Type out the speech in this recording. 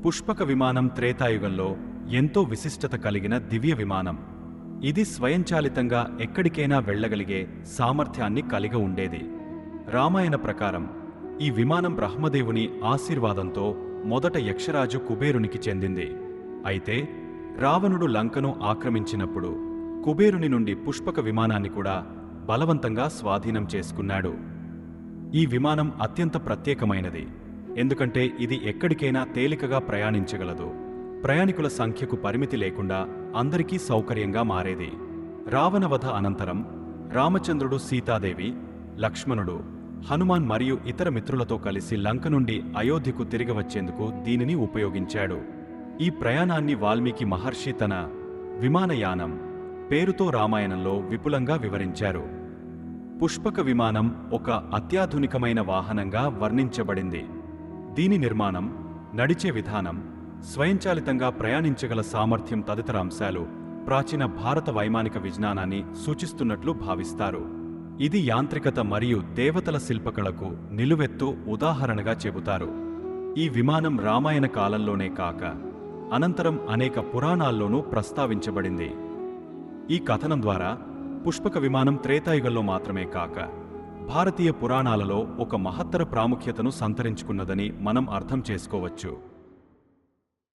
పుష్పక విమానం త్రేతాయుగంలో ఎంతో విశిష్టత కలిగిన దివ్య విమానం. ఇది స్వయంచాలితంగా ఎక్కడికైనా వెళ్ళగలిగే సామర్థ్యాన్ని కలిగి ఉండేది. రామాయణ ప్రకారం ఈ విమానం బ్రహ్మదేవుని ఆశీర్వాదంతో మొదట యక్షరాజు కుబేరునికి చెందింది. అయితే రావణుడు లంకను ఆక్రమించినప్పుడు కుబేరుని నుండి పుష్పక విమానాన్ని కూడా బలవంతంగా స్వాధీనం చేసుకున్నాడు. ఈ విమానం అత్యంత ప్రత్యేకమైనది, ఎందుకంటే ఇది ఎక్కడికైనా తేలికగా ప్రయాణించగలదు. ప్రయాణికుల సంఖ్యకు పరిమితి లేకుండా అందరికీ సౌకర్యంగా మారేది. రావణవధ అనంతరం రామచంద్రుడు, సీతాదేవి, లక్ష్మణుడు, హనుమాన్ మరియు ఇతర మిత్రులతో కలిసి లంక నుండి అయోధ్యకు తిరిగి వచ్చేందుకు దీనిని ఉపయోగించాడు. ఈ ప్రయాణాన్ని వాల్మీకి మహర్షి తన విమానయానం పేరుతో రామాయణంలో విపులంగా వివరించారు. పుష్పక విమానం ఒక అత్యాధునికమైన వాహనంగా వర్ణించబడింది. దీని నిర్మాణం, నడిచే విధానం, స్వయంచాలితంగా ప్రయాణించగల సామర్థ్యం తదితర అంశాలు ప్రాచీన భారత వైమానిక విజ్ఞానాన్ని సూచిస్తున్నట్లు భావిస్తారు. ఇది యాంత్రికత మరియు దేవతల శిల్పకళకు నిలువెత్తు ఉదాహరణగా చెబుతారు. ఈ విమానం రామాయణ కాలంలోనే కాక అనంతరం అనేక పురాణాల్లోనూ ప్రస్తావించబడింది. ఈ కథనం ద్వారా పుష్పక విమానం త్రేతాయుగంలో మాత్రమే కాక భారతీయ పురాణాలలో ఒక మహత్తర ప్రాముఖ్యతను సంతరించుకున్నదని మనం అర్థం చేసుకోవచ్చు.